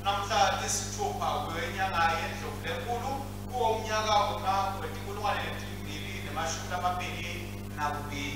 namhla tisithupha kwenyanga yeNdlovu lenkulu kuwomnyaka wama-2022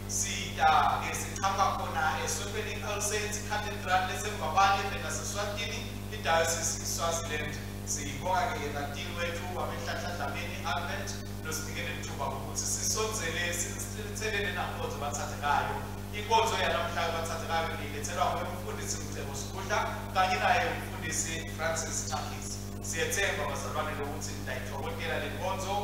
sida sichamba khona eSontweni All Saints Cathedral leseMbabane naseSwatini iDiocese iSwaziland. Sibonga ke nadini wethu wabenhlanhla Dlamini Albert noSibikele Mthuba ukuthi sisonzele sithelele nakhonzo bathathekayo. Inkonzo yanamhlanje bathathekayo ilethelwa ngumfundisi Mcebo Sikudla kanye naye umfundisi Francis Takis. Siyethemba bazalwane lokuthi ndayithokotela le nkonzo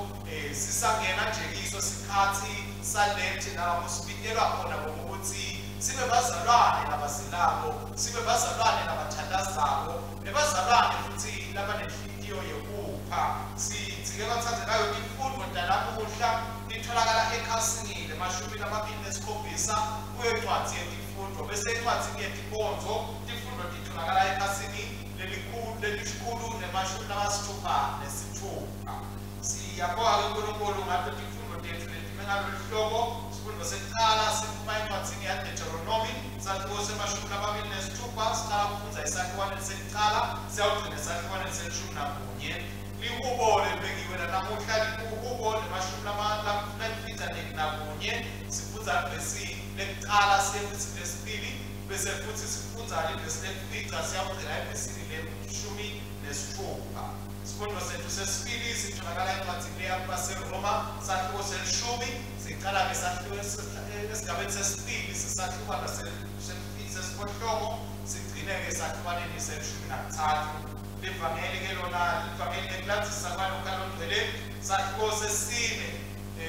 sisangena nje kiso sikhathi salente la usibikelwa khona ukuthi sibe bazalwane nabasilabo, sibe bazalwane nabathandazako, nebazalwane futhi labanenhliziyo yokupha. Sithike bathathekayo imfundo ndanamuhla itholakala ekhasini le-27 kuyencwadi yemfundo bese incwadi yezinkonzo imfundo itholakala ekhasini lelikhulu ne-66. Siyabonga uNkulunkulu ngabe imfundo yethu letimengalo lihloko sifundo sekuqala siphuma encwadini yaDeuteronomy sakho se-26 siqala ukufunda isakhiwane sekuqala siyawugcina esakhiwane se-11. Lihubo lebekiwe namuhla lihubo le-21 sifunda bese lekuqala siyefutsi lesibili bese futhi sifunda lesikufika siyawugcina ebesini le-16. Sifundo sethu sesibili sitholakala encwadini yabaseRoma sakhiwo se-10 siqala ngesakhiwo esigabeni sesibili sesakhiwana sesiphohlongo sigcine ngesakhiwaneni se-13. Livangeli ke lona livangeli elandzisa kwaLuka longcwele sakhiwo sesine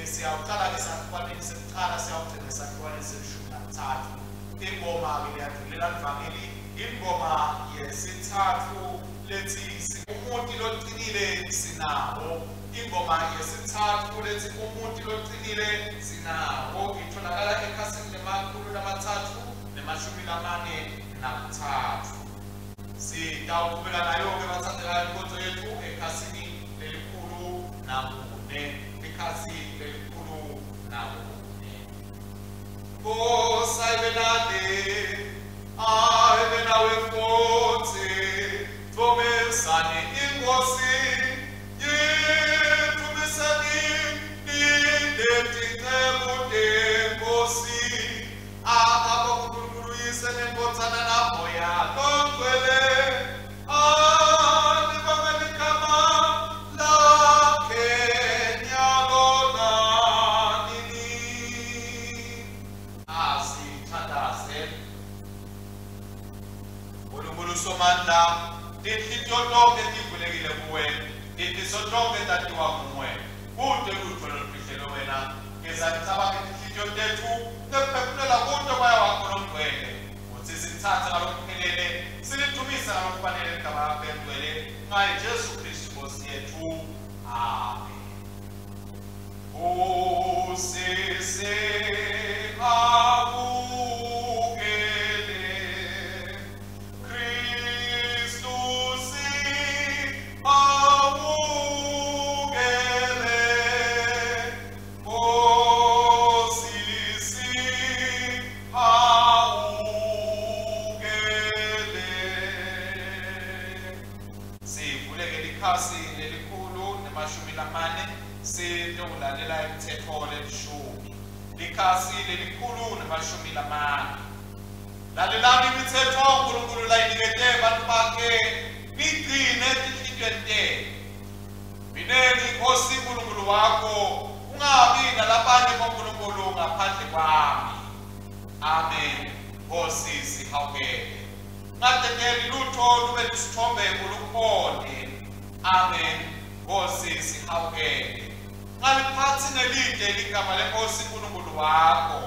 siyawuqala ngesakhiwaneni sekuqala siyawugcina ngesakhiwaneni se-13. Ingoma ke liyadlulela livangeli ingoma yesithathu lethi umuntu loqinile sinabo. Ingoma yesithathu lethi umuntu loqinile sinabo itholakala ekhasini le-343. Sitawuqhubeka nayo-ke bathathekayo inkonzo yethu ekhasini lelikhulu namune. Nkosi ayibenade ayibe nawe Nkosi Vomesane ingosi yethu misani indetikebude Nkosi akabo kuNkulunkulu yise nenkonzana lapho yalongcwele alibangalikama lakhe nyalona nini asithandaze uNkulunkulu Somandla Tinhliziyo tonke tivulekile kuwe, tinhliziyo tonke tatiwa nguwe. Kude lutho lolufihlelo wena, ngezanitsabake tinhliziyo tethu, tephephula kude kwaya wakho lomgcwele. Uthi sithathe ngalokuphelele, silithumise ngalokufanele igama lakho elingcwele, ngaye Jesu Kristu Nkosi yethu. Amen. Usise Likhasi lelikhulu nemashumi lamane. Lalelani imithetho uNkulunkulu layinikete abantu bakhe nigcine ezinhliziyweni zenu. Mineni Nkosi uNkulunkulu wakho ungabi nalabanye boNkulunkulu ngaphandle kwami. Amen. Nkosi sihawukele. Ngadedeli lutho lube lisithombe kulukhone. Amen. Nkosi sihawukele. Ngaliphathi nelide ligama leNkosi uNkulunkulu wakho.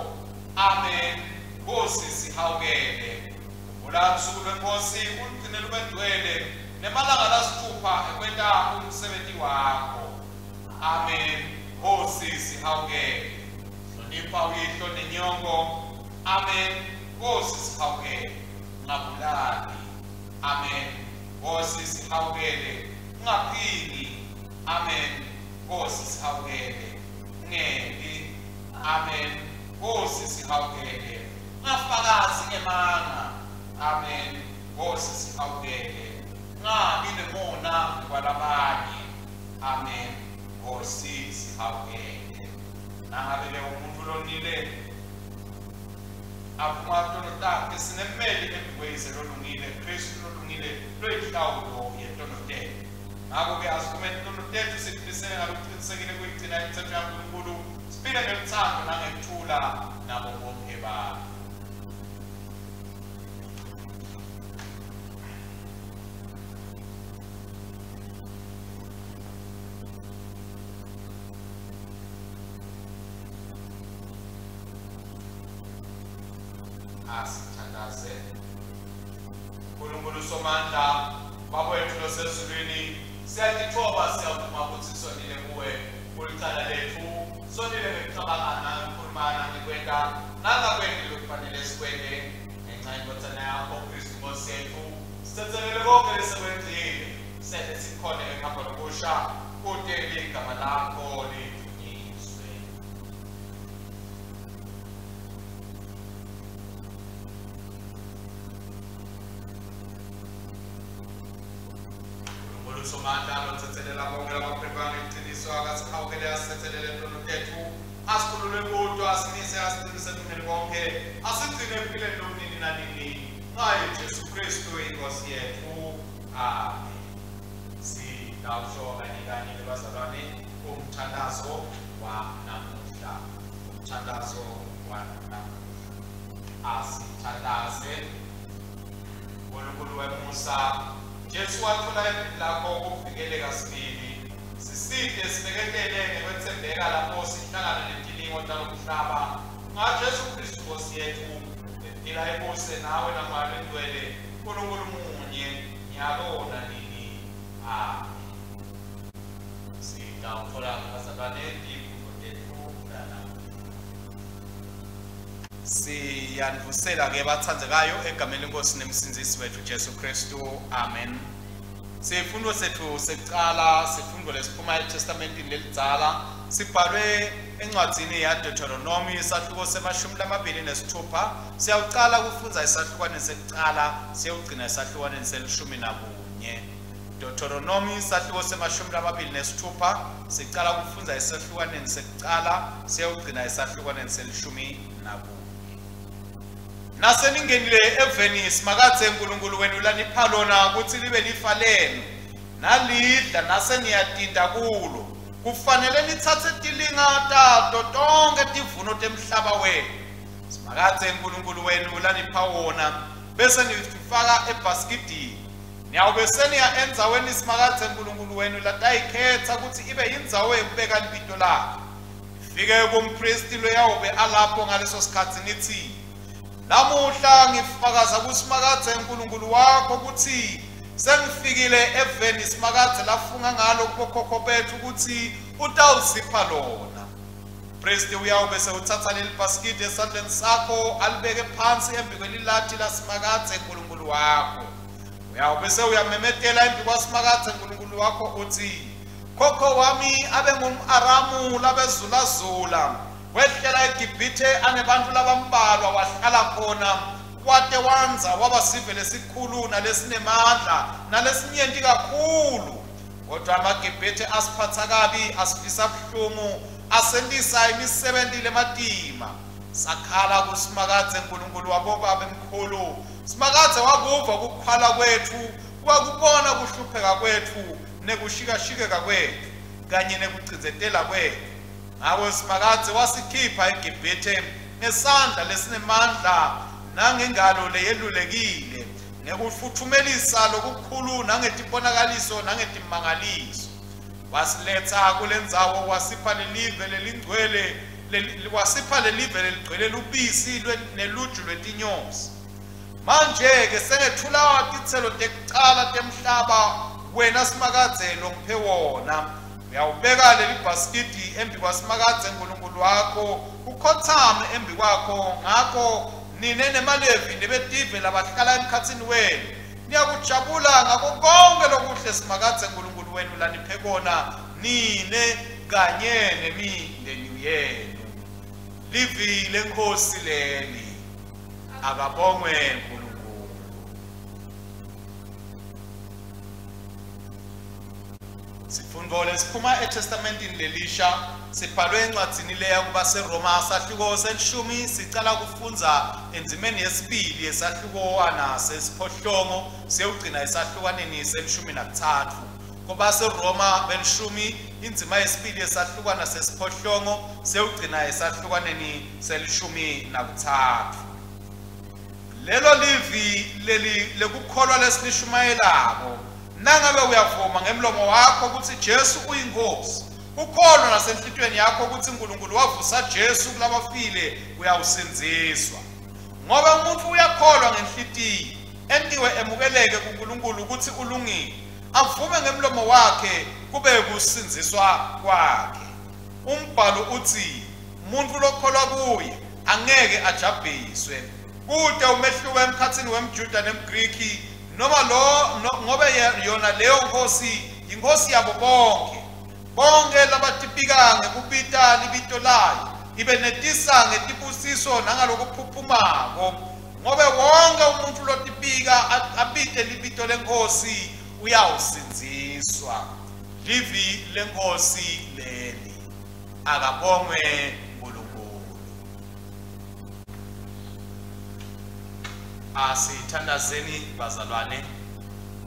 Amen. Nkosi sihawukele. Ulamsuku lweNkosi ulugcine lube ngcwele nemalanga lasithupha ekwenta umsebenzi wakho. Amen. Nkosi sihawukele. Hlonipha uyihlo nenyongo. Amen. Nkosi sihawukele. Ungabulali. Amen. Nkosi sihawukele. Ungaphili. Amen. Nkosi sihawukele. Ngembi. Amen. Nkosi sihawukele. Ungafakazi ngemanga. Amen. Nkosi sihawukele. ngabi nemona kwalabanye. Amen. Ngosizi awuyeke. Nangabe ke umuntu lonile aphuma tono takhe sinemeli emgweze lolungile Kristu lolungile loyihlawulo yentono tethu. Ngakho ke asikume intono tethu siqiniseke ngalokuqinisekile kuyigcina imithetho kaNkulunkulu siphile ngelithando nangekuthula nabo bonke abantu. Asithandaze uNkulunkulu somandla baba wethu losezulwini siyatithoba siyavuma ukuthi sonile kuwe kulicala lethu sonile ngekucabangana ukukhulumana ngikwenda nangakwendi lokufanele sikwende ngenxa yenkosana yakho Kristu Nkosi yethu sithethelele konke lesekwenzile sele sikhone ekhamba lokusha kude ligama lakho lidunyiswe. Somandla lokuthethelela bonke labaphepha iqiniso akasikawukele asithethelele intono tethu asikhulule kodwa asinise asiqinise kumele bonke asigcine empilweni lomnini nanini ngaye Jesu Kristu inkosi yethu. Amen. Singawusho kanye kanye bazalwane umthandazo wanamuhla. Umthandazo wanamuhla asithandaze uNkulunkulu wemusa Jesu wathola empilweni lakho ukuvikeleka sibili siside sibeketele ngekwethembeka lapho sihlangana netilingo talomhlaba ngaJesu Kristu Nkosi yethu ephila ebuse nawe namalo engcwele uNkulunkulu munye nyalo nanini. Amen. Singawuthola bazalwane iphupho lethu lanamuhla. Siyanivusela ke bathandekayo egameni lenkosi nemsinzisi wethu Jesu Kristu. Amen. Sifundo sethu sekuqala sifundo lesiphuma eTestamentini lelidzala sibhalwe encwadzini yaDeuteronomy isahluko se-26 siyawuqala kufundza isahlukwane sekuqala siyawugcina isahlukwane se-11. Deuteronomy isahluko se-26 siqala kufundza isahlukwane sekuqala siyawugcina isahlukwane se-11. Naseningenile eVenice makathe uNkulunkulu wenu lanipha lona ukuthi libe lifa lenu nalidla naseniyatinda kulo kufanele nithathe tilinga tato tonke tivuno temhlaba wenu simakathe uNkulunkulu wenu lanipha wona bese nifaka ebhaskidini niyawube seniya endzaweni simakathe uNkulunkulu wenu latayikhetha ukuthi ibe yindzawo yokubeka libito lakhe ifike kumpristi loyawube alapho ngaleso sikhathi nithi namuhla ngifakaza kusimakathe uNkulunkulu wakho ukuthi sengifikile eVenice makathe lafunga ngalo kubokhokho bethu ukuthi utawusipha lona. Priest uyawube sewuthatha leli basket esandleni sakho alibeke phansi embi kwelilathi lasimakathe uNkulunkulu wakho. Uyawube sewuyamemetela embi kwasimakathe uNkulunkulu wakho uthi khokho wami abe ngumAramu labezulazula wehlela eGibhithe anebantu labambalwa wahlala khona kwade wanza waba sive lesikhulu nalesinemandla nalesinyenti kakhulu kodwa amaGibhithe asiphatha kabi asifisa buhlungu asendisa imisebenzi lematima sakhala kusimakathe uNkulunkulu wabo babe mkhulu simakathe wakuva ukukhala kwethu wakubona kuhlupheka kwethu nekushikashikeka kwethu kanye nekucizetela kwethu ngawo simakathe wasikhipha eGibhithe ngesandla lesinemandla nangengalo leyelulekile nekufuthumelisa lokukhulu nangetibonakaliso nangetimangaliso wasiletha kulendzawo wasipha lelive lelingcwele wasipha lelive leligcwele lubisi neluju lwetinyosi manje ke sengethula titselo tekucala temhlaba wena simakathe longiphe wona uyawubeka leli basket embi kwasimakathe uNkulunkulu wakho ukhothame embi kwakho ngakho nine nemalevi nebetive labahlala emkhatsini wenu niyakujabula ngakho konke lokuhle simakathe uNkulunkulu wenu laniphe kona nine kanye nemindeni yenu livile inkosi leli akabongwe uNkulunkulu. Sifundvo lesiphuma eTestamentini lelisha sibhalwe encwadzini leya kuba seRoma sahluko selishumi sicala kufunza enzimeni yesibili yesahlukowana sesiphohlongo siyogcina esahlukaneni selishumi nakuthathu. Kuba seRoma belishumi indzima yesibili yesahlukwana sesiphohlongo siyogcina esahlukaneni selishumi nakuthathu. Lelo livi lekukholwa lesilishumayelako nangabe uyavuma ngemlomo wakho ukuthi Jesu uyinkosi, ukholwa nasenhlitweni yakho ukuthi uNkulunkulu wavusa Jesu kulabafile, uyawusinziswa. Ngoba umuntu uyakholwa ngenhlitiyo entiwe emukeleke kuNkulunkulu ukuthi ulungile, avume ngemlomo wakhe kube kusinziswa kwakhe. Umbhalo uthi umuntu lokholwa kuye angeke ajabhiswe. Kude umehluko emkhatsini wemJuda nemGriki noma ngoba yona leyo nkosi inkosi yabo bonke labatipika ngekubita libito layo ibe netisa ngetibusiso nangalokuphupumako. Ngoba wonke umuntu lotipika abite libito lenkosi uyawusinziswa. Livi lenkosi leli akabongwe asithandazeni bazalwane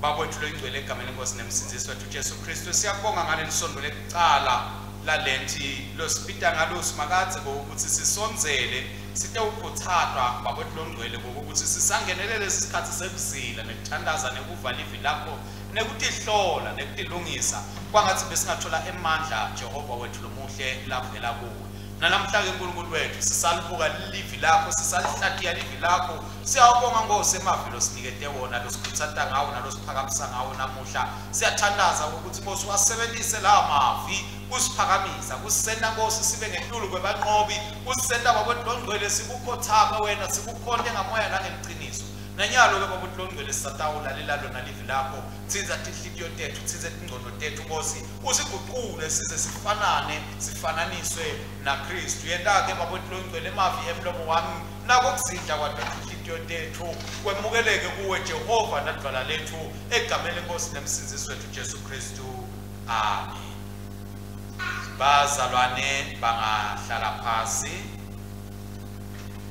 bakwethu lengcwele egameni lenkosi nemsinzisi wethu Jesu Kristu. Siyabonga ngaleli sondo lekucala lalenti losipita ngalo simakadze ukuthi sisonzele site ukuthathwa bakwethu longcwele ukuthi sisangenelele lesi sikhathi sebuzila nekuthandaza nekuvala ivi lakho nekutihlola nekutilungisa kwangathi besingathola emandla Jehova wethu lomuhle lavela kuwe. Nalamhla ke uNkulunkulu wethu sisalibuka livi lakho sisalihlatiya livi lakho. Siyabonga Nkosi emavilo sinikete wona losikhuthaza ngawo nalosiphakamisa ngawo namuhla. Siyathandaza ukuthi Nkosi wasebenzise la mavi usiphakamisa kusenda Nkosi sibe ngehlulu kwebanqobi usenda bakwethu longcwele sikukhothama wena sikukhonde ngamoya nangeqiniso. Nanyalo ke bakwethu longcwele sisatawulalela lona livi lakho tsinza tinhliziyo tethu tsinze ingqondo tethu Nkosi usiguqule size sifananiswe na Kristu. Yenda ke bakwethu longcwele mavi emlomo wami nako kuzidla kwatinhliziyo tethu kwemukeleke kuwe Jehova nadvala lethu egameni lenkosi nemsinzisi wethu Jesu Kristu. Amen. Bazalwane bangahlala phasi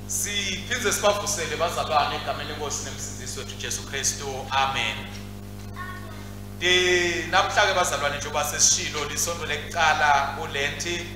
siphinze sibavusele bazalwane egameni lenkosi nemsinzisi wethu Jesu Kristu. Amen. Namhla ke bazalwane njengoba sesishilo lisondo lekucala kulenti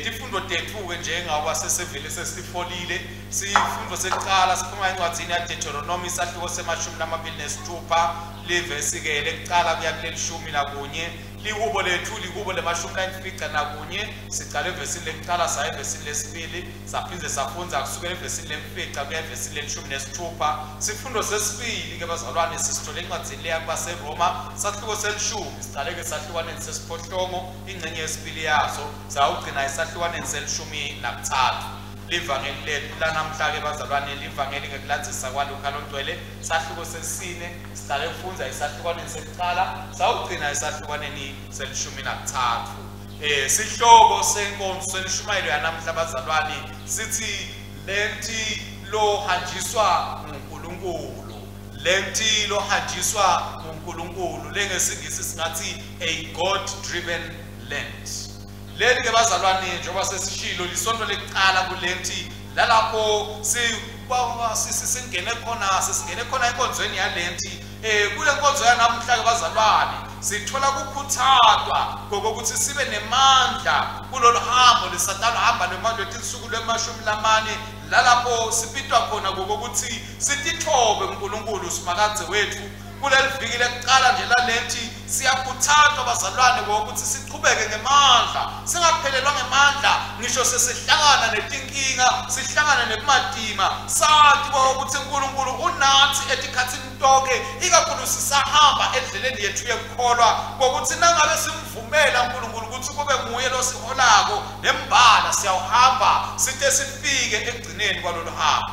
tifundo tethu ke njengaba sesevele sesifolile sifundo sekucala siphuma encwadzini yaDeuteronomy isahluko se26 livesi ke lekucala kuya kulelishumi nakunye likubo lethu likubo le29 sicala evesini lekucala saya evesini lesibili saphinze safunza kusukela evesini lemfica kuya evesini le16 sifundo sesibili ke bazalwane sisithole encwadzini leya kuba seRoma sahluko selishumi sicale ke sahlukaneni sesiphohlongo ingcenye yesibili yazo zawugcina isahlukaneni selishumi nakuthathu. Livangeli lethu lanamhla ke bazalwane livangeli ke kulandzisa kwaLuka longcwele sahluko sesine sicale kufunza isahlukaneni sekucala sawugcina isahlukaneni selishumi nakuthathu. Sihloko senkonzo selishumayelo yanamhla bazalwane sithi lenti lohanjiswa uNkulunkulu. Lenti lohanjiswa uNkulunkulu lengesingisi singathi a God driven Lent. Leli ke bazalwane njengoba sesishilo lisondo lekucala kulenti lalapho singene khona enkonzweni yalenti. Kule nkonzo yanamhla ke bazalwane sithola kukhuthazwa ngokuthi sibe nemandla kulolu hambo lesatana hamba nemandla etinsuku lwe40 lalapho sipitwa khona ngokuthi sitithobe uNkulunkulu simakadze wethu. Kuleli viki lekucala nje lalenti siyakhuthazwa bazalwane ngokuthi siqhubeke ngemandla singaphelelwa ngemandla ngisho sesihlangana netinkinga sihlangana nekumadima sathi ukuthi uNkulunkulu unathi etikhatsini tonke ikakhulu sisahamba endleleni yethu yekukholwa ngokuthi nangabe simvumela uNkulunkulu ukuthi kube nguye losiholako nembala siyawuhamba sithe sifike ekugcineni kwalolu hambo.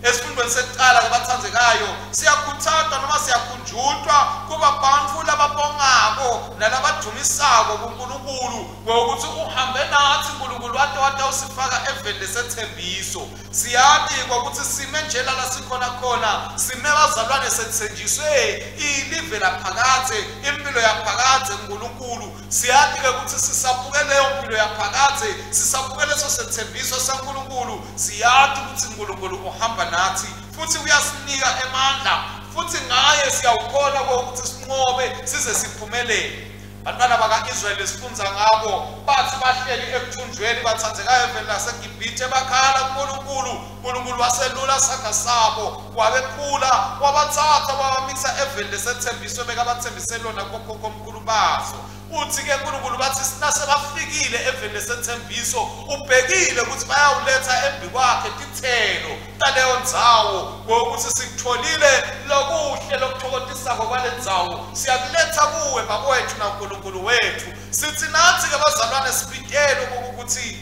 Esifundweni sekuqala ke bathandzekayo siyakhuthazwa noma siyakhunjulwa kuba bantfu lababongako nalabadumisako kuNkulunkulu ngokuthi uhambe nathi uNkulunkulu wade usifaka eveni lesethembiso. Siyazi ukuthi sime nje la sikhona khona sime bazalwane sethenjiswe ilive laphakade impilo yaphakade uNkulunkulu. Siyazi ke ukuthi sisabuke leyo mpilo yaphakade sisabuke leso sethembiso saNkulunkulu. Siyazi ukuthi uNkulunkulu uhamba nathi futhi uyasinika emandla futhi ngaye siyawukhona ukuthi sinqobe size siphumelele. Bantwana baka-Israyeli sifundza ngabo bathi bahleli ekuthunjweni bathandzekayo eveni laseGibhithe bakhala kuNkulunkulu. uNkulunkulu waselula isandla sabo wabephula wabathatha wabamisa eveni lesethembiso bekabathembise lona kokhokho omkhulu bazo. Uthi-ke uNkulunkulu bathi nasebafikile eveni lesethembiso ubhekile ukuthi bayawuletha embi kwakhe tithelo taleyo ndzawo ngokuthi sikutholile lokuhle lokuthokotisako kwale ndzawo siyakuletha kuwe babowethu naNkulunkulu wethu. Sithi nathi-ke bazalwane sibitele ukuthi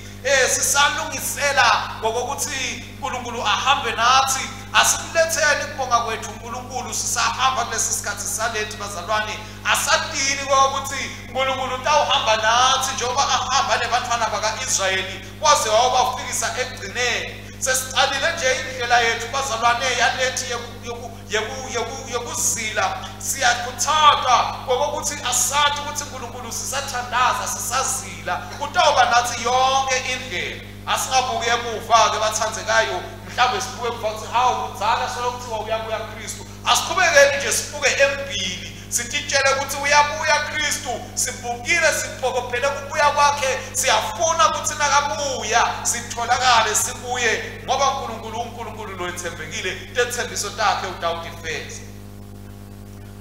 sisalungisela ngokuthi uNkulunkulu ahambe nathi asikuletheni kubonga kwethu uNkulunkulu sisahamba kulesi sikhathi salethi bazalwane asadini ukuthi uNkulunkulu utawuhamba nathi njengoba ahamba nebantwana baka-Israyeli waze wayobafikisa ekugcineni. Sesicalile nje indlela yethu bazalwane yalethi yokuzila siyakhuthazwa ngokuthi asathi ukuthi uNkulunkulu sisathandaza sisazila utawuba nathi yonke indlela. Asingabuki emuva-ke bathandzekayo mhlawumbe sibuke kuva ukuthi hawu kudzala solokuthiwa uyabuya Kristu. Asiqhubekeni nje sibuke embili sititshele ukuthi uyabuya Kristu. Sibukile siphokophele kubuya kwakhe siyafuna ukuthi nakabuya sitholakale sibuye ngoba uNkulunkulu lo ethembekile tethembiso takhe utawutifeza.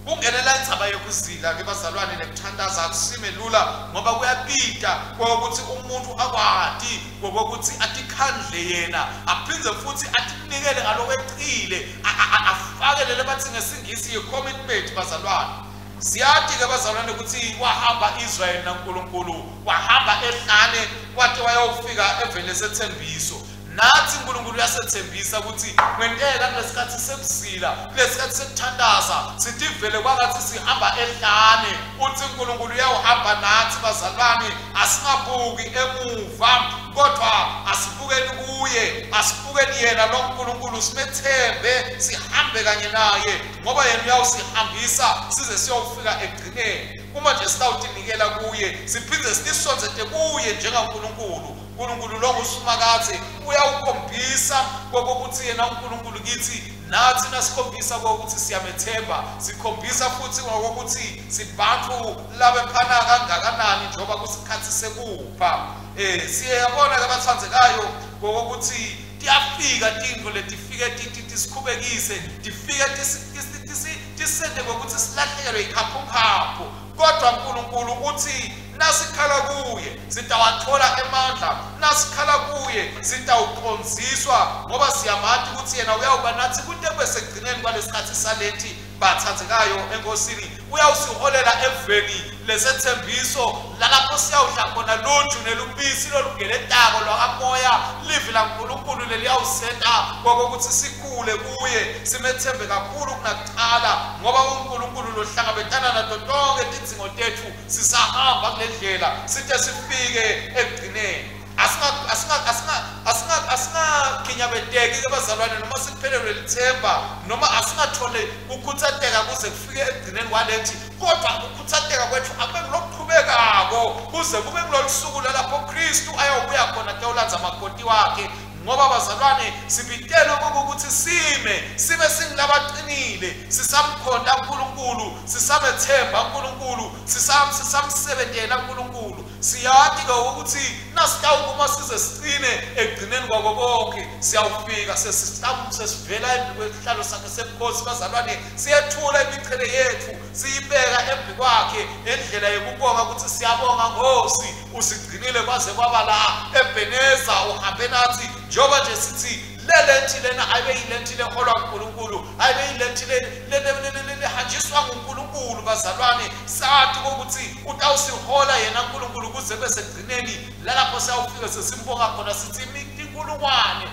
Kungenela indzaba yokuzila ke bazalwane nekuthandaza akusime lula ngoba kuyabida ukuthi umuntu akwadi ngokuthi atikhandle yena aphindze futhi atinikele ngalokweqile afake lele bathi ngesingisi ye-commitment bazalwane. Siyathi ke bazalwane ukuthi wahamba Israyeli naNkulunkulu wahamba ehlane wathi wayofika eveni lesethembiso. Nathi uNkulunkulu uyasethembisa ukuthi ngentela kulesikhathi sebusila kulesikhathi sekuthandaza sithi vele kwakathi sihamba ehlane uthi uNkulunkulu uyawuhamba nathi bazalwane asingabuki emuva kodwa asibukeni kuye asibukeni yena lo uNkulunkulu simethembe sihambe kanye naye ngoba yena uyawusihambisa size siyofika ekugcineni. Uma nje sitawutinikela kuye siphinde sitisonzete kuye njengaNkulunkulu. uNkulunkulu lo ngusumakazi uyawukhombisa ngokuthi yena uNkulunkulu kithi nathi nasikhombisa ngokuthi siyamethemba sikhombisa futhi ngokuthi sibantfu labephana kangakanani njengoba kusikhathi sekupha. Siyabona ke bathandzekayo ngokuthi tiyafika tintfo letifike tisikhubekise tifike tisende ngokuthi silahlekelwe ikhaphukhaphu kodwa uNkulunkulu uthi nasikhala kuye sitawathola emandla nasikhala kuye sitawuqonziswa ngoba siyamathi ukuthi yena uyawuba nathi kude besekugcineni kwalesikhathi salethi bathandzekayo enkosini uyawusiholela eveni lesethembiso lalapho siyawudla khona lunju nelubisi lolugeletako lwakamoya livi laNkulunkulu leliyawuseta ngokuthi sikhule kuye simethembe kakhulu kunakuqala ngoba uNkulunkulu lohlangabetana nato tonke tidzingo tethu sisahamba kulendlela sithe sifike ekugcineni. Asingakhinyabeteki ke bazalwane noma siphelelwe lithemba noma asingathole ukukhuthazeka kuze kufike ekugcineni kwalethi kodwa ukukhuthazeka kwethu akube kulokuqhubekako kuze kube kulolusuku lapho Kristu ayobuya khona tewulandza amakoti wakhe ngoba bazalwane sibitele ukuthi sibe singilabaqinile sisamkhonda uNkulunkulu sisamethemba uNkulunkulu sisamsebentela uNkulunkulu. Siyathi ke ukuthi nasitawukuma size sicine ekugcineni kwako konke siyawufika sesivela embikwesihlalo sakhe sebukhosi bazalwane siyethula imichele yethu siyibeka embi kwakhe endlela yokubonga ukuthi siyabonga Nkosi usigcinile kwaze kwaba la eBheneza uhambe nathi njengoba nje sithi lelenthi lena ayibe yilenthi leholwa uNkulunkulu ayibe yilenthi lehanjiswa nguNkulunkulu bazalwane sathi ukuthi utawusihola yena uNkulunkulu kuze bese gcineni lalapho siyawufika sesimbonga khona sithi inkulungwane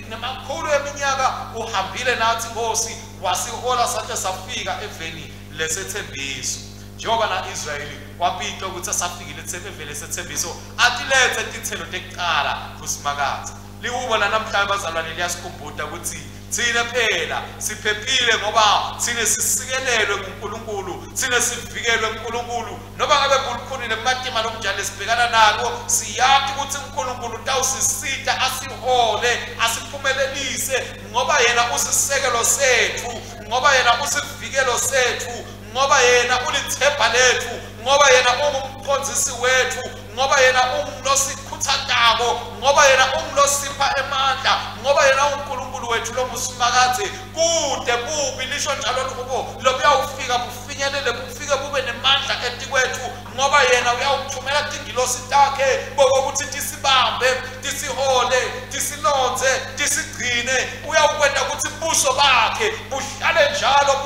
nemakhulu eminyaka uhambile nathi Nkosi wasihola sathi safika eveni lesethembiso njengoba na Israyeli wapitwa ukuthi asafikile eveni lesethembiso athi lethe tithelo tekuqala kusimakatha liwubona namhlanje bazalwane liyasikhumbuza ukuthi thina phela siphephile ngoba thina sisikelelwe nguNkulunkulu thina sivikelwe nguNkulunkulu noba ngabe kulikhuni nematima lokunjalo sibhekana nalo siyathi ukuthi uNkulunkulu utawusisita asihole asiphumelelise ngoba yena usisekelo sethu ngoba yena usivikelo sethu ngoba yena ulithemba lethu ngoba yena ungumkhonzisi wethu ngoba yena ungumlosikhuthatako ngoba yena ungumlosipha emandla ngoba yena uNkulunkulu wethu lomusimakathe kude kubi lisho njalo lokho lokuyawufika bufinyelele bufike bube nemandla etikwethu ngoba yena uyawuthumela tingilosi takhe bokuthi tisibambe tisihole tisilonze tisigcine uyawukwenda ukuthi buso bakhe buhlale njalo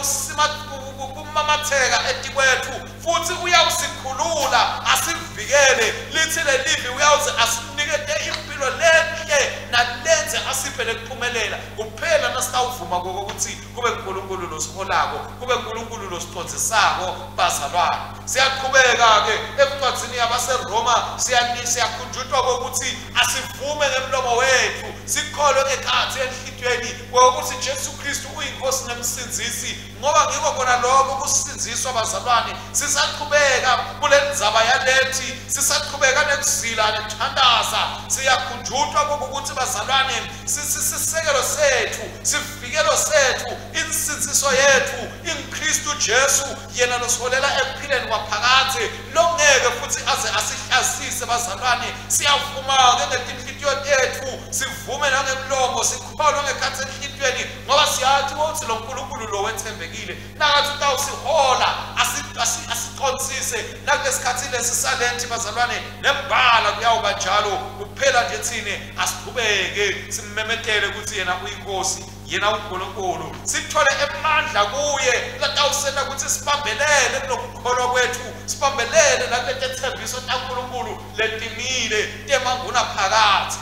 kumamatheka etikwethu futhi uyawusikhulula asivikele lithi lelivi uyawuze asinikete impilo lenhle nalenze asiphe lekuphumelela kuphela nasitawuvuma kokuthi kube uNkulunkulu losiholako kube uNkulunkulu losicondzisako bazalwane siyaqhubeka ke encwadzini yabaseRoma siyakhunjutwa kokuthi asivume ngemlomo wethu sikholwe ekhathi enhlitweni kokuthi Jesu Kristu uyinkosi nemsinzisi ngoba ngikho khona lokho kusinziswa bazalwane sisaqhubeka kule ndzaba yalethi sisaqhubeka nekuzila nethandaza siyakhunjutwa kokuthi bazalwane sisisekelo sethu sivikelo sethu insinziso yethu inKristu Jesu yena losiholela ekuphileni kwaphakade longeke futhi aze asihlazise bazalwane siyavuma ke ngetinhlitiyo tethu sivume nangemlomo sikholwe ngekhathi enhlitweni ngoba siyathi ukuthi lo uNkulunkulu lo wethembekile nakathi utawusihola asiqonsise nakulesikhathi lesisalenti bazalwane nembala kuyawuba njalo kuphela nje thine asiqhubeke simmemetele ukuthi yena uyinkosi yena uNkulunkulu sithole emandla kuye latawusena ukuthi sibambelele kulokukholwa kwethu sibambelele nakulethembiso taNkulunkulu letimile temanguna phakathi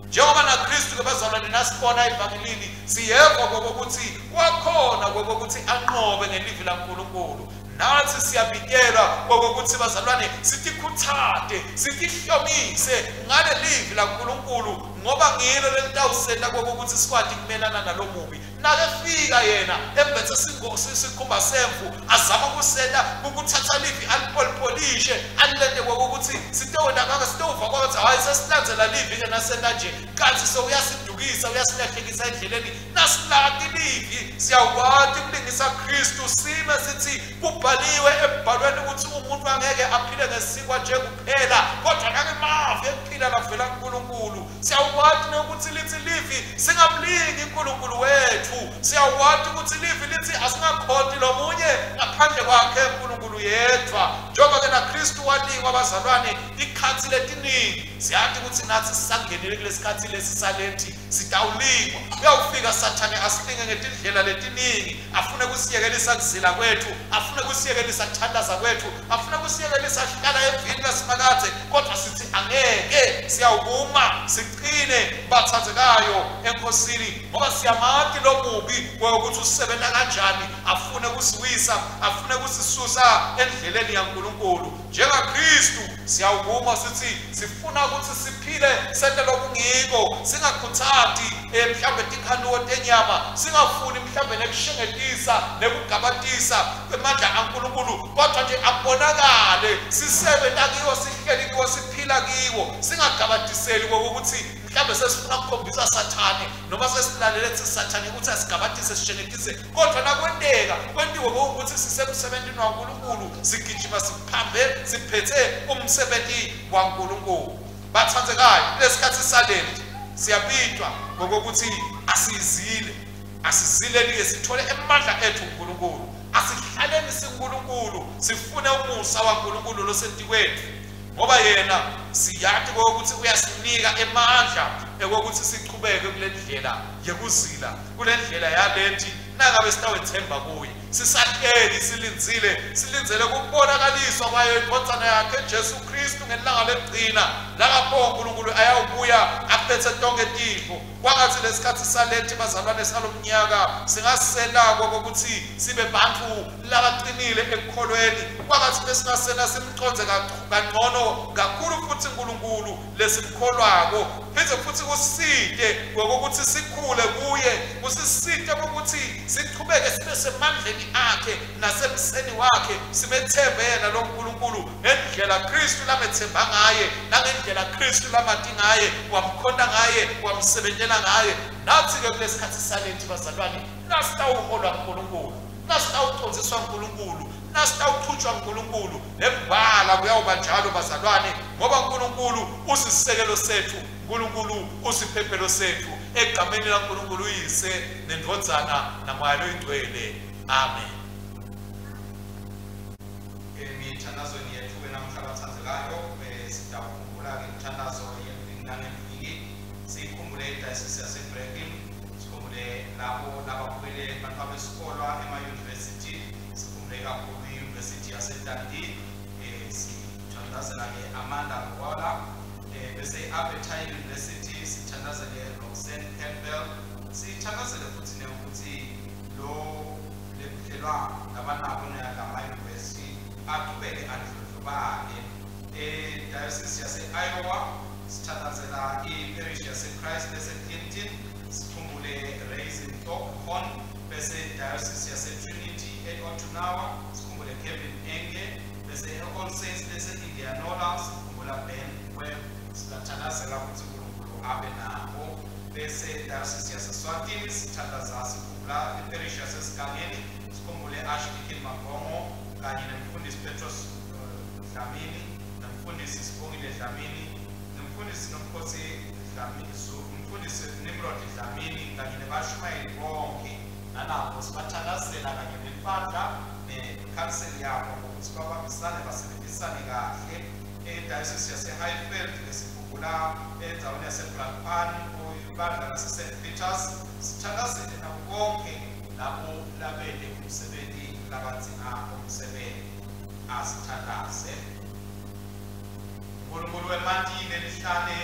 njengoba naKristu ke bazalwane nasibona evangelini siyeva kokuthi wakhona kokuthi anqobe ngelivi laNkulunkulu nathi siyabitelwa kokuthi bazalwane sitikhuthade sitihlomise ngale livi laNkulunkulu ngoba ngilo lelitawusenda kokuthi sikwati kumelana nalomubi nakefika yena embethe sikhumba semvu azama ukusenda ukuthatha livi alipolipolishe alilende kokuthi sitewona ngaka sitewuva ukuthi hayi sesilandzela livi ke nasenda nje kanti sokuyasidukisa uyasilahlekisa endleleni nasilati livi siyakwati kulingisa Kristu sime sithi kubhaliwe ebhalweni ukuthi umuntu angeke aphile ngesikwa nje kuphela kodwa nakemavi ephila lavela uNkulunkulu siyakwati ukuthi lithi livi singamlingi uNkulunkulu wethu siyakwati ukuthi livi lithi asingakhonti lomunye ngaphandle kwakhe uNkulunkulu yedwa njengoba ke naKristu walingwa abazalwane ikhathi letiningi siyathi ukuthi nathi sisangenele kulesikhathi lesisalenti sitawulingwa uyawufika sathane asilinge ngetindlela letiningi afune kusiyekelisa kuzila kwethu afune kusiyekelisa kuthandaza kwethu afune kusiyekelisa hlala evini lasimakathe kodwa sithi angeke siyawuma siqine bathathekayo enkosini ngoba siyamati lomubi ukuthi usebenza kanjani afune kusiwisa afune kusisusa endleleni yaNkulunkulu njengaKristu siyawuma sithi sifuna ukuthi siphile sente lokungiko singakhuthati mhlambe tikhanuwo tenyama singafuni mhlambe nekushengetisa nekugabatisa kwemandla kaNkulunkulu kodwa nje abonakale sisebenza kiwo sihleli kiwo siphila kiwo singagabatiseli kokuthi mhlambe sesifuna ukukhombisa sathane noma sesilalele sathane ukuthi asigabatise sishengetise kodwa nakwenteka kwentiwe ukuthi sisemsebenzini waNkulunkulu sigijima siphambe siphethe umsebenzi waNkulunkulu bathandzekayo lesikhathi salenti siyabitwa ngokuthi asizile sithole emandla ethu uNkulunkulu asihlaleni siNkulunkulu sifune umusa waNkulunkulu losentikwethu ngoba yena siyathi ukuthi uyasinika emandla ekokuthi siqhubeke kule ndlela yekuzila kule ndlela yalethi nangabe sitawethemba kuye sisahleli silinzele ukubonakaliswa kwayo indodana yakhe Jesu Kristu ngelanga lekugcina lapho uNkulunkulu ayawubuya aphethe tonke tifo. Kwangathi lesikhathi salethi bazalwane salomnyaka singasenako ukuthi sibe bantu labaqinile ekukholweni. Kwangathi besingasena simconze kangcono kakhulu futhi uNkulunkulu lesimkholwako. Pheze futhi kuside ngokuthi sikhule kuye, kusiside ukuthi siqhubeke sibe semandleni akhe nasemseni wakhe, simethembena lo uNkulunkulu ngendlela Kristu lamethemba ngaye nangendlela Kristu lamati ngaye, wamkhonda ngaye, wamsebenzela ngaye. Nathi ke kulesikhathi salethi bazalwane, nasitawuholwa uNkulunkulu, nasitawucondziswa uNkulunkulu, nasitawuthutshwa uNkulunkulu, nebhala kuyawuba njalo bazalwane, ngoba uNkulunkulu usisekelo sethu, uNkulunkulu usiphephelo sethu, egameni laNkulunkulu uyise nendvodzana namoya oyingcwele. Amen. Imithandazo yethu namhlanje bathandekayo sidawukhumbula ngemithandazo yemviki sikhumbule idayosisi yaseBrecken, sikhumbule labo labakhwele abantu besikolo ema-university, sikhumbule kakhulu i-University yaseDundee, sithandazela Amanda Ngola, bese i-Aberdeen University sithandazele Roxanne Campbell, sithandazele futhi ukuthi lo lebudlelwano labanabo nama-university aqhubeke adludlubale. Dayosisi yase-Iowa sithandazela i-parish yase-Christ ese-Clinton, sikhumbule Raising Horn, bese dayosisi yase-Trinity e-Otunawa sikhumbule Kevin Enge, bese All Saints ese-Indianola sikhumbula Ben Webb, sithandazela ukuthi uNkulunkulu abe nabo. Bese dayosisi yase-Swatini sikhumbula i-parish yase-Sikangeni, sikhumbule Archdeacon Magongo kanye nomfundisi Petros Dlamini, nomfundisi Sibongile Dlamini, nomfundisi Nomkhosi Dlamini, umfundisi Nimrod Dlamini kanye nebashumayeli bonke nalabo sibathandazela kanye nebandla nekhanseli yabo ukuthi babambisane basebenzisane kahle. Dayosisi yase-Highfield sikhumbula endaweni yase-Blackpan ibandla lase-St. Peters, sithandazele nabo bonke labo labele umsebenzi labanzima umsebenzi asithandaze. uNkulunkulu wemantini elihlane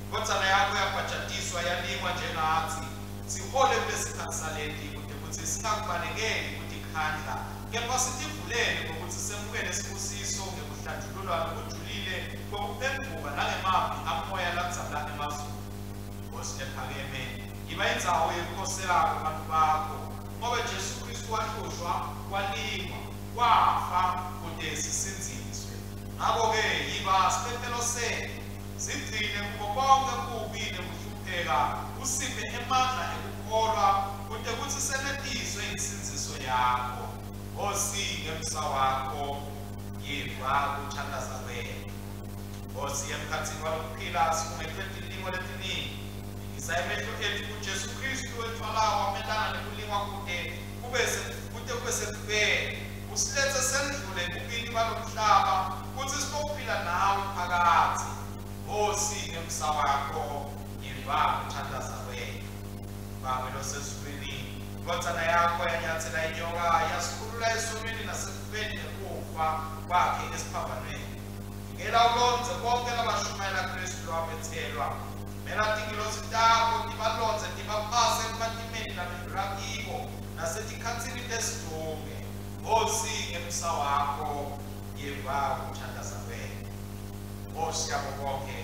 indodzana yakho yabhajatiswa yalimwa njengathi, sihole kulesikhathi salethi ukuthi singakubalekeli ukuthi khandla, kepha sitivulele ngokuthi semukele isibusiso ngekuhlanjululwa okujulile kokuphenduka nangemaphi amoya ladzala emazulu. Nkosi ephakeme, iba indzawo yokukhoselako abantu bakho, ngoba Jesu Kristu wahlushwa, walingwa, wafa kude sisinziswe. Ngakho-ke yiba siphephelo sethu, sigcine kubo bonke kubi nekuhlupheka, usiphe emandla ekukholwa kude kuthi senetiswe insinziso yakho. Nkosi ngemsa wakho, yiva kuthandaza kwenu. Nkosi emkhathini walokuphila sikumethwe tilimo letiningi, isayemehlo ethu kuJesu Kristu ethwalayo amelana nekulingwa kude kube sekufeni, usilethe sendlule kubini balomhlaba kuthi sizophila nawe phakathi. Nkosi ngemsa wakho, yiva kuthandaza kwenu. Baba losezulwini, indodzana yakho yanyathela inyoka, yasikhulula esonweni nasekufeni nekufa kwakhe esiphambanweni. Ngela ulonze bonke labashumayela Kristu lwabethelwa, mela tingilozi takho tibalonze tibaphase ematimeni nabendlula kibo nasetikhatsini tesidume. Nkosi ngemsa wakho, yiva kuthandaza kwenu. Nkosi yabo bonke,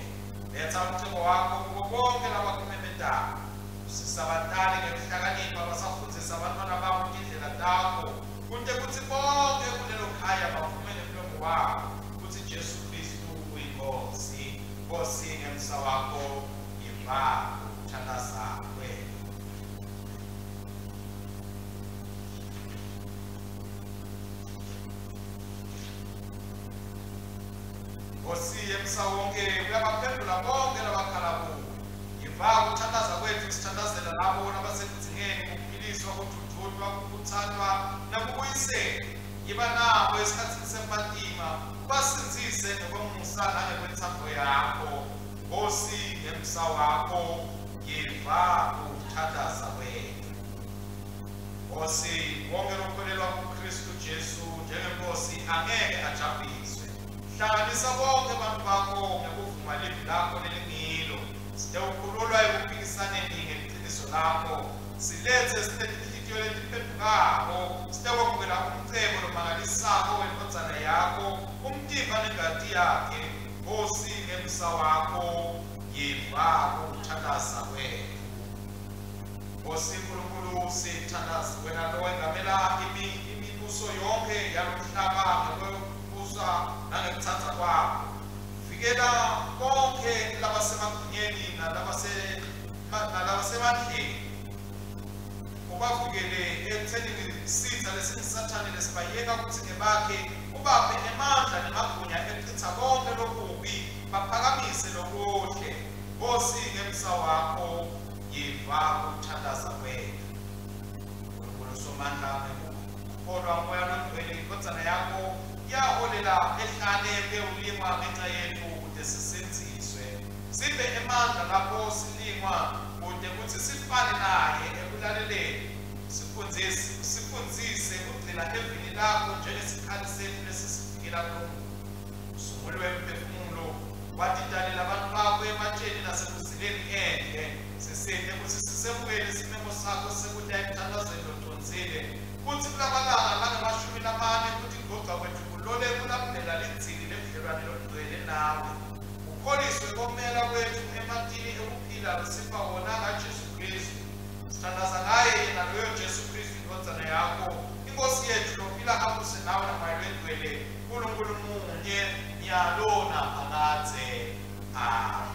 letha umthebo wakho kubo bonke labakumemetayo, usisabatali ngekuhlakanipha basafundzisa abantwana babo indlela takho, kude kuthi bonke kulelo khaya bavumele umlomo wakho kuthi Jesu Kristu uyinkosi. Nkosi ngemsa wakho, yiva kuthandaza kwenu. Nkosi yemsa wonke, uyabaphendula bonke labakhala kuwe. Yiva kuthandaza kwethu, sithandazela labo labasekudzingeni ukuphiliswa, kudududwa, ukuthathwa nakubuyisela. Yiba nabo esikhathini sempatima, ubasinzise ngokwemusa nangekwentando yakho. Nkosi ngemsa wakho, yiva kuthandaza kwethu. Nkosi wonke lokholelwa kuKristu Jesu njengenkosi angeke ajabhiswe. Hlanganisa bonke abantu bakho ngokuvuma ilizwi lakho lelingilo. Sitewukhululwa ekuphikiswaneni ngeqiniso lakho. Silethe sinenhlitiyo letiphendukako. Sitekwamukela umcebo lomangalisako wenkonzana yakho. Umtimba nengadi yakhe. Nkosi ngemsa wakho yiva ukuthandaza kwethu. Nkosi nkulunkulu sithandaza wena lo wengamela imibuso yonke yalomhlaba ngokwebusa nangekuthatha kwakho. Vikela bonke labasemagunyeni nalabasemandleni. Ubavikele ekuthenini sitha lesisathane lesibayeka ukuthi bakhe ubaphe emandla nemagunya echitha konke lokubi baphakamise lokuhle. Nkosi ngemsa wakho yiva ukuthandaza kwethu. Unkulunkulu somandla ngekukholwa moya longcwele inkonzana yakho yaholela ehlane bewulingwa ngenxa yethu ukuze sisenziswe. Sibe emandla lapho silingwa kude kuthi sifane naye ekulaleleni. Sifundzise kugcina evini lakho njengesikhali sethu lesisifikela kulo. Usungulwe emphefumulo watidalila abantu bakho ematsheni nasekuzileni endle. Sisende ukuthi sisemukele isimemo sakho sekuthi ayithandazelo ontonzile. Kuthi kulamalanga langamashumi-4 kuthi ngoxa kwethu kulole kulamlela linzili lebudlelwane lobugcwele nawe. Ukholiswe komela kwethu ematini ekuphila besipha wona kaJesu Kristu. Sithandaza ngaye yena loyo Jesu Kristu inkonzana yakho. Inkosi yethu lophila abuse nawe namoya lwendwele. Nkulunkulu munye nyalo naphakade. Amen.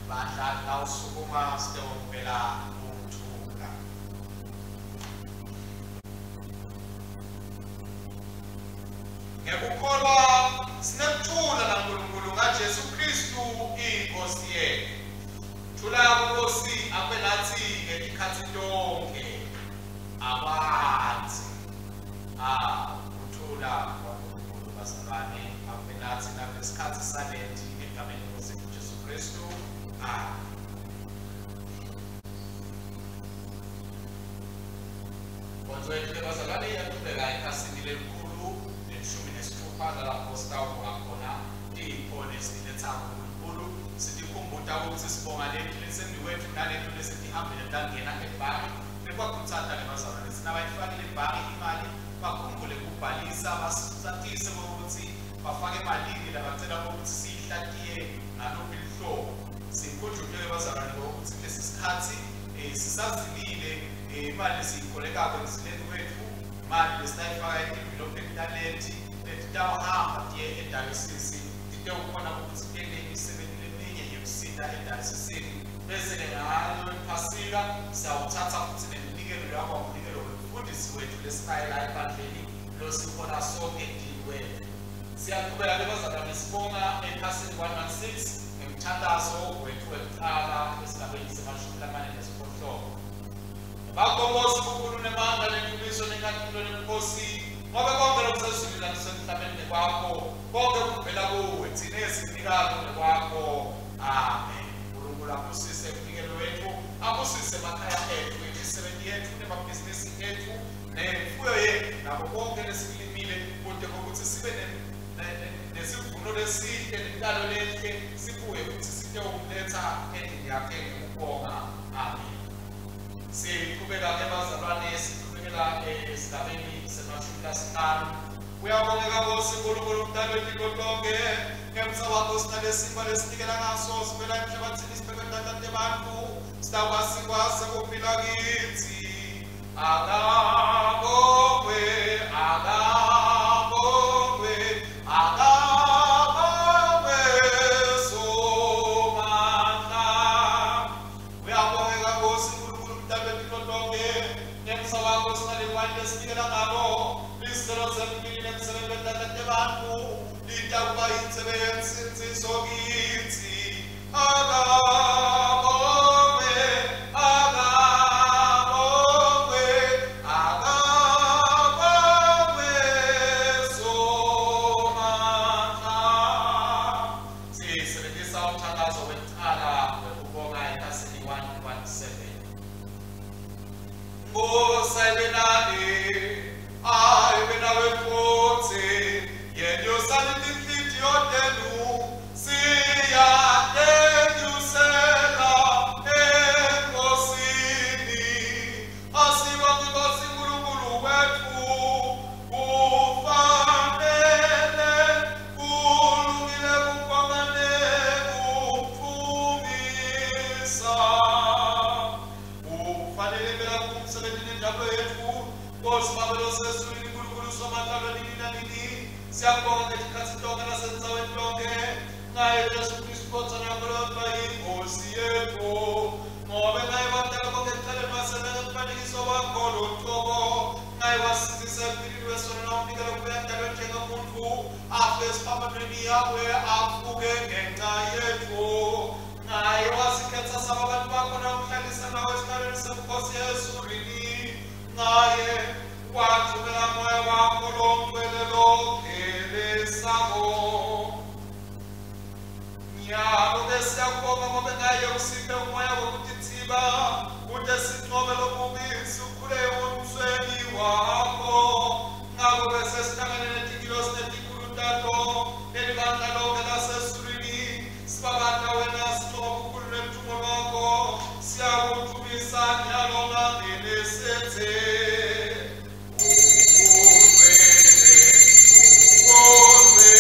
Bandla lawusukuma sitewuphela ukuthula. Ngekukholwa sinekuthula naNkulunkulu ngaJesu Kristu inkosi yethu. Thula Nkosi abe nathi ngesikhathi sonke. Abanzi. Uthula kwaNkulunkulu bazalwane abe nathi ngesikhathi salethi egameni lenkosi Jesu Kristu. Konzwethu bazalwane yaqhubeka ekhasini lelikhulu ne-16 lapho sitawubuka khona iphone esilethanga uNkulunkulu. Sitikhumbuta ukuthi sibonga lethu lesendiwethu nalethu lesitihambele tangena ebhange bekwakuthanda nebazalwane sinabayifakile ebhange imali bakhumbule ukubhalisa basatise ukuthi bafake emalini labacela ukuthi siyihlatiye ngalokhu ihlobo. Sikhutshwe bazalwane ukuthi lesi sikhathi sisazilile imali siyikholekako emzileni wethu imali lesitayifaka e-development talent letitawuhamba tiye edayosisi titewukhona ukuthi kuyele imisebenzi leminye yokusinda edayosisini. Bese-ke ngayo ephasika siyawuthatha futhi neminikelo yakho umnikelo wemfundisi wethu lesinayo la ebandleni losikhona sonke wethu. Siyaqhubeka bazalwane sibonga ephasini 116 ngemthandazo wethu wekuqala esigabeni se-48. Bakongosi kukhulu nemandla nentumiso nenkathalo nenkosi ngoba konke lokusezulwini nasemhlabeni nekwakho konke kuvela kuwe thina esinikalo nekwakho. Amen. Unkulunkulu abusise umnikelo wethu, abusise emakhaya ethu, imisebenzi yethu nemabhizinisi ethu nemfuyo yethu nabo konke lesikulimile kude kokuthi sibe nesivuno lesihle nentalo lehle sibuye ukuthi sitewumletha endlini yakhe ngokubonga. Amen. Siqhubeka-ke bazalwane siqhubekela esigabeni se-15. Uyabongeka Nkosi Nkulunkulu umdali wempilo lonke ngemsa wakho sinalesimba lesinikela ngaso sivela emhlabathini sibhekwe bantu sitawasikwase kuphila kithi. Akabongwe, akabongwe, akabongwe somandla. Uyabongeka Nkosi Nkulunkulu umdali wempilo lonke ngemsa wakho sinalewayini lesinikela ngalo lisicelo sempilo nemsebenzi bantu litakuba insebenzi kithi. Akabongwe, akabongwe, akabongwe somandla. Sisebenzisa umthandazo wekuqala wekubonga ekhasini 117. nanini. Siyabonga ngesikhathi sonke nasenzaweni lonke. Ngaye Jesu Kristu Nkosi yakolotwa inkosi yethu. Ngoba ngaye wadala konke ekuqaleni wasebenza umfanekiso wakho loqobo. Ngaye wasindisa empilweni wesona nawunikela kubuya njalo njengomuntu afe esiphambanweni yawe avuke ngenxa yethu. Ngaye wasikhetha saba abantu bakho nawuhlalisa nawe esihlalweni semkhosi yezulwini. Ngaye wathumela moya wakho lomgcwele lophelesayo. Nyalo besiyakubonga ngoba ngaye usiphe umoya wokutithiba kude sinqobe lobubi sikhule embusweni wakho. Ngakho bese sihlangane nezingilosi nezikhulutato nelibandla lonke lasezulwini sibabanda wena sinqobe ukhulu nemthumo wakho. Siyakuthumisa nyalo ngangene sethe Amen.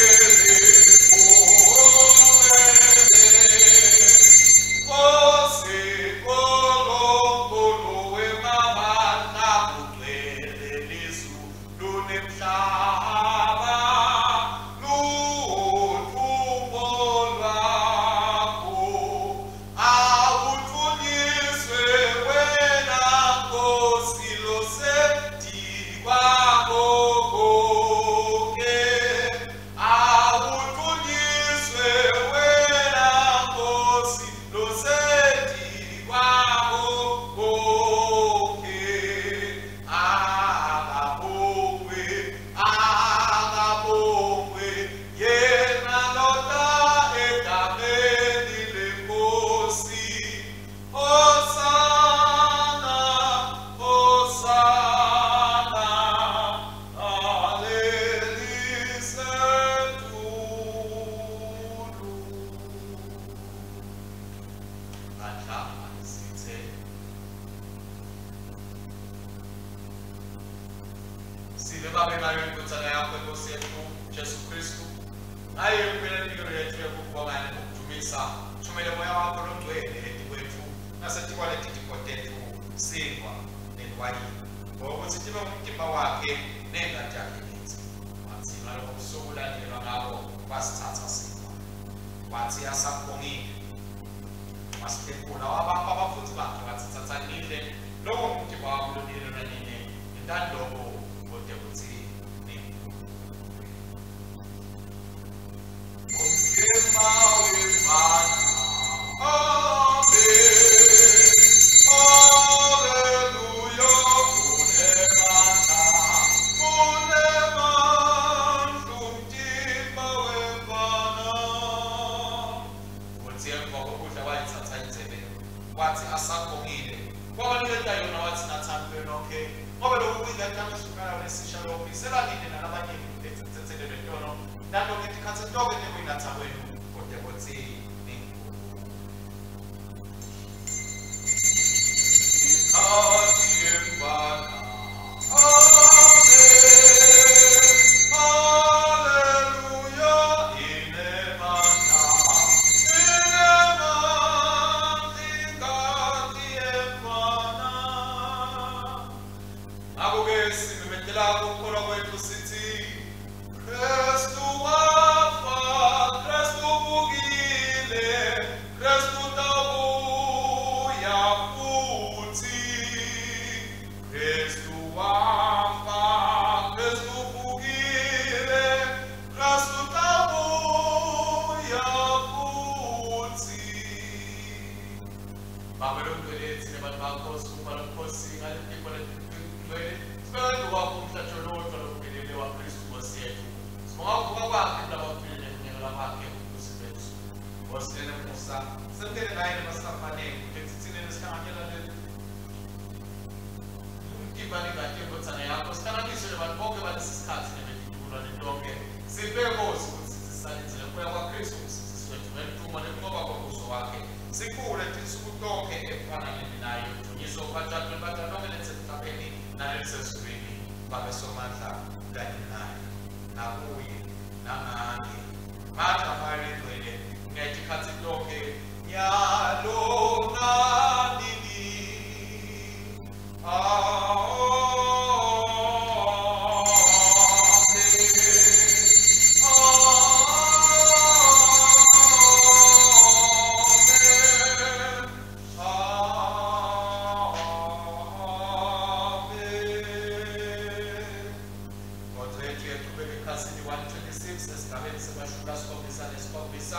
yaqhubeka ekhasini 126 esigabeni se-7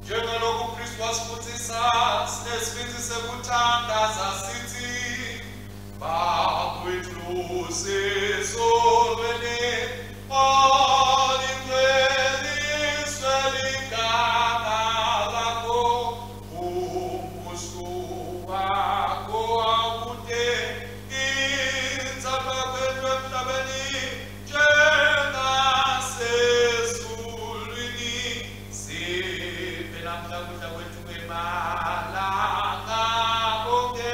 njengalokhu uKristu wasifundisa sinesibindi sekuthandaza sithi bakwethu sezolweni olingcweliswe ligama lakho umusu wakho akude inzalo kwethu emhlabeni njengasezulwini siphe namhla kudla kwethu kwemalanga bonke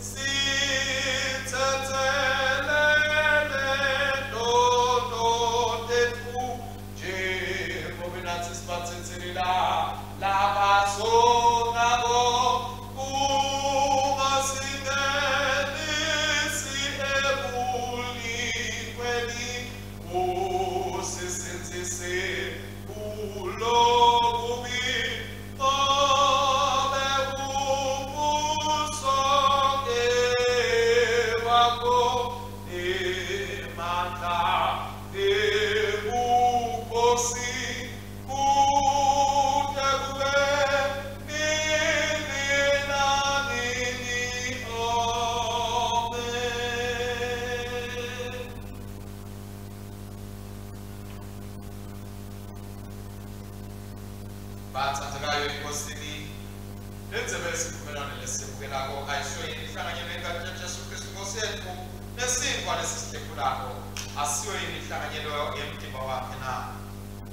sithethelele ndodo tethu njengoba nathi sibathethelela labazonabo ungasingenisi ebulikweni usisenzise kulobubi obebubusoke wakho emandla ebukosi kude kube nini nanini. Amen. Bathandekayo enkosini lenzebe isivumelwano lesibukelako ayisho yini ihlanganyelo yenkathi Jesu Kristu Nkosi yethu nesinkwa lesisihlekulayo asiyo yini ihlanganyelo yemtimba wakhe na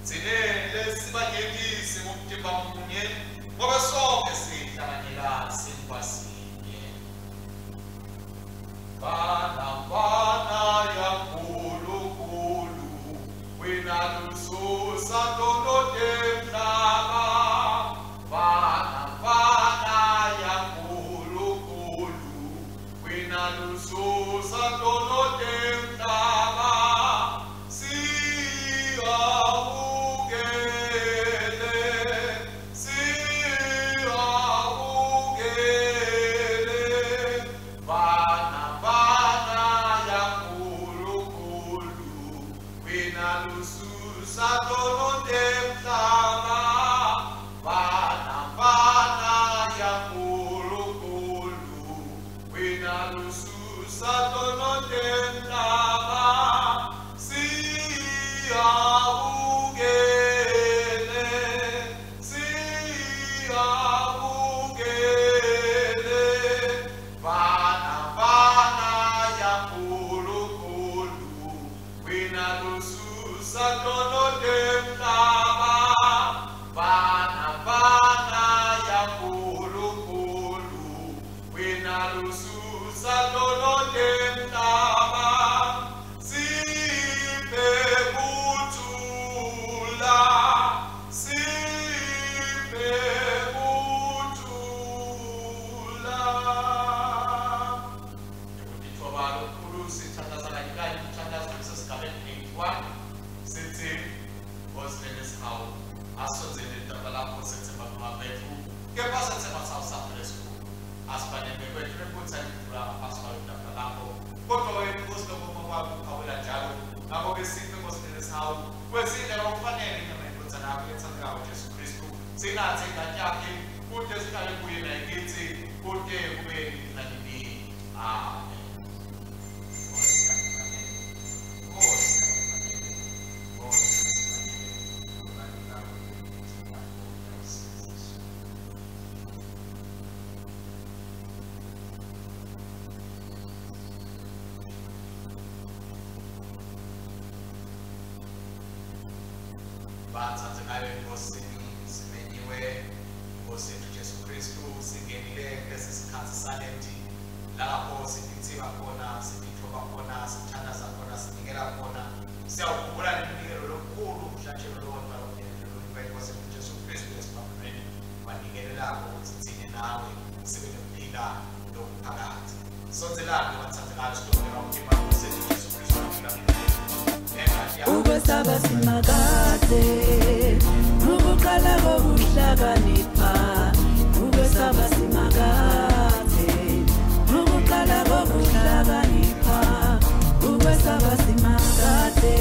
zilele sibanyekisi ngomtimba munye ngoba sonke sihlanganyela sinkwa sinye bana ya nkulunkulu wena lususa ndonode mhlaba bana ya nkulunkulu wena lususa ndonode mhlaba siyabukele bana ya nkulunkulu wena lususa ndonode mhlaba bana ya nkulunkulu wena lususa ndonode mhlaba siyabukele bana ya nkulunkulu wena lususa ndonode mhlaba bana ya nkulunkulu wena lususa ndonode mhlaba siphe kuthula Ngikuthoba lokhulu sithandazana ngikanye umthandazo wesigabeni 81 sithi God's how asonzele indaba lapho sethemba kwethu kepha sethemba sawu lesiko asibaneke kwethu nephutha ngidlula phaswa indaba lapho kodwa wena Nkosi lokho kwakho awela njalo ngakho ke siphe God's how kwesindlela okufanele ngephutha nakho yethandekayo Jesu Kristu sinathe ingane yakhe kude sihlale kuye naye kithi kude kube nanini. Amen. Bathandekayo enkosini simenyiwe Nkosi yethu Jesu Kristu singenile lesi sikhathi salenti lapho sipithiwa khona sipithoba khona sithandaza khona sinikela khona siyawukhumbula neminikelo lokhulu mhlatshelo lodwa Nkosi yethu Jesu Kristu esibambeni wanikelela ukuthi thine nawe sibe nokuphila lokuphakathi sonzelani bathandekayo sitobela umtima Nkosi yethu Jesu Kristu ukwesaba simakade ukuqala kokuhlakanipha ukwesaba simakade ukuqala kokuhlakanipha ukwesaba simakade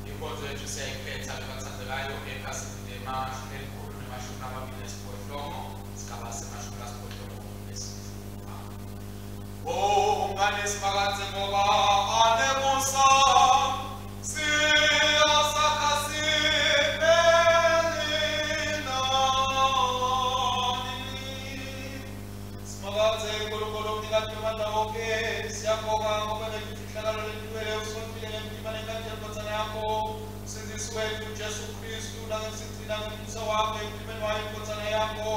inkonzo yethu siyayikhetha lebathandekayo ephasini lemashumi elikhulu nemashumi amabili nesiphohlongo isigaba semashumi lasiphohlongo nesithupha. Ungane siphakathi ngoba anemusa siyasakha sibelina siphakathi uNkulunkulu omnikati wamandla wonke siyabonga ngoba nefihlakalo lentwele usondile ngemtimba nenkathi yenkodzana yakho usindisi wethu Jesu Kristu nangesigcina ngomso wakho empilweni wayo inkodzana yakho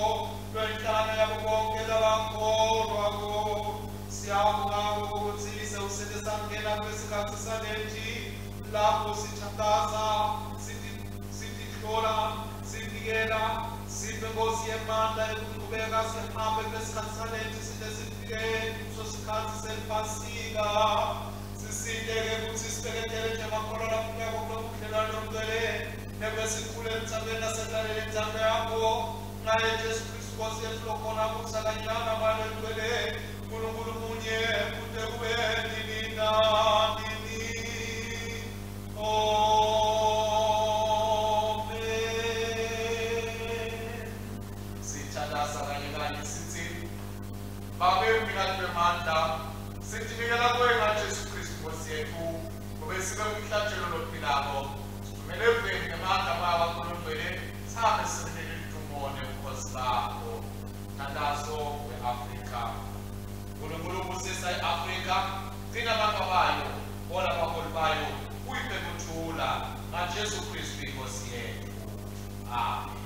lwenhlangano yabo bonke labakholwako. Siyabonga ukuthi sewusele sangena kwesikhathi saleti lapho sithandaza sitihlola sinikela siphe Nkosi yemandla yokuqhubeka sihambe kwesikhathi saleti side sifike kuso sikhathi selipasika sisindeke ukuthi sibhekele njengamakholwa lafuneka kokubudlelwano lomngcwele nebesikhule emthambeni nasenhlaleni inzambe yakho ngaye Jesu Kristu Nkosi yethu lokhona kusakanyana ngalo lomngcwele uNkulunkulu munye kude kube nini nanini. Amen. Sithandaza kanye kanye sithi Babe umnikati wemandla sinikela kuwe ngaJesu Kristu Nkosi yethu ngoba sibe umhlatshelo lophilako kumele uveni ngemandla baba kuNkulunkulu sabe sinikele idumo nebukhosi bakho thandazo we-Afrika uNkulunkulu ubusisa i-Afrika thina abantu bayo bola abaholi bayo uyiphe ukuthula ngaJesu Kristu inkosi yethu. Amen.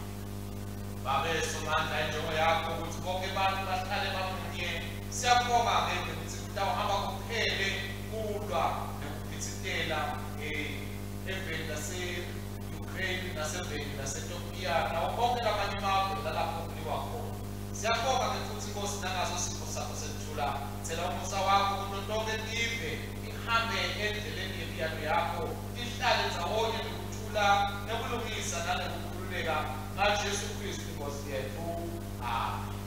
Babe somandla injongo yakho ukuthi bonke abantu bahlale bamunye siyabonga-ke ukuthi kutawuhamba kuphele kulwa nokuphithitela eveni lase-Ukraine naseveni lase-Ethiopia nawo bonke lamanye amazwe lalapho kuliwa khona. Siyabonga-ke futhi Nkosi nangaso sipho sakho sekuthula thela umusa wakho kulo lonke live ihambe endleleni yemiyalo yakho ihlale ndzawonye nokuthula nokulungisa nanokukhululeka ngaJesu Kristu inkosi yethu. Amen.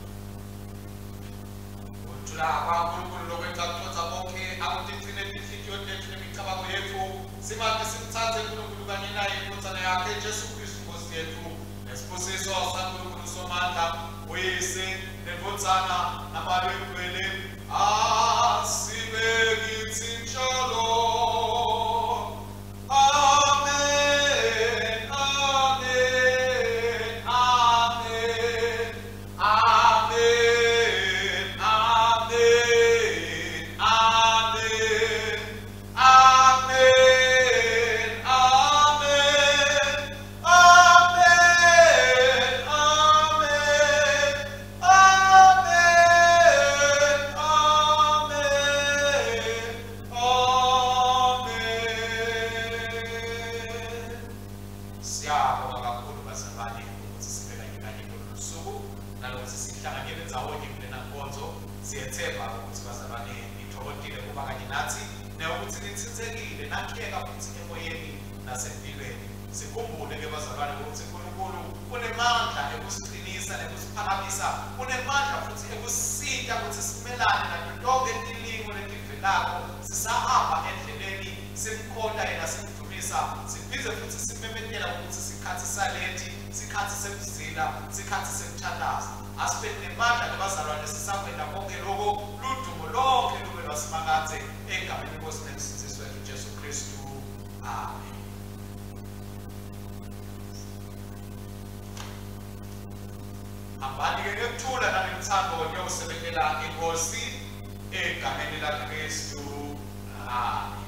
Ukuthula kwaNkulunkulu lokwenza kuhlonza bonke akutigcine inhliziyo zethu nemicabango yethu simake simthathe uNkulunkulu kanye naye inkodzana yakhe Jesu Kristu inkosi yethu nesibusiso saNkulunkulu somandla uyise nenkodzana nabalwele asibe kithi njalo. Amen, amen, amen, amen, amen, amen, amen. nathi neyokuthi nithintekile nakhiyeka futhi emoyeni nasempilweni. Sikhumbule ke bazalwane ukuthi uNkulunkulu unemandla ekusiqinisa nekusiphakamisa, unemandla futhi ekusinta ukuthi simelane nayo lonke ilingo letivelayo, sisahamba endleleni simkhoda yena simdumisa, sibize futhi simemetela ukuthi sikhathi salethi, sikhathi semzila, sikhathi semthandazo. Asibe nemandla nebazalwane sisakwenda konke lokho, ludumo lonke lube lwasimakathe egameni lenkosi nemsindisi wethu Jesu Kristu. Amen. Hambani ke ngekuthula nangemthando niyosebenzela inkosi egameni likaKristu. Amen.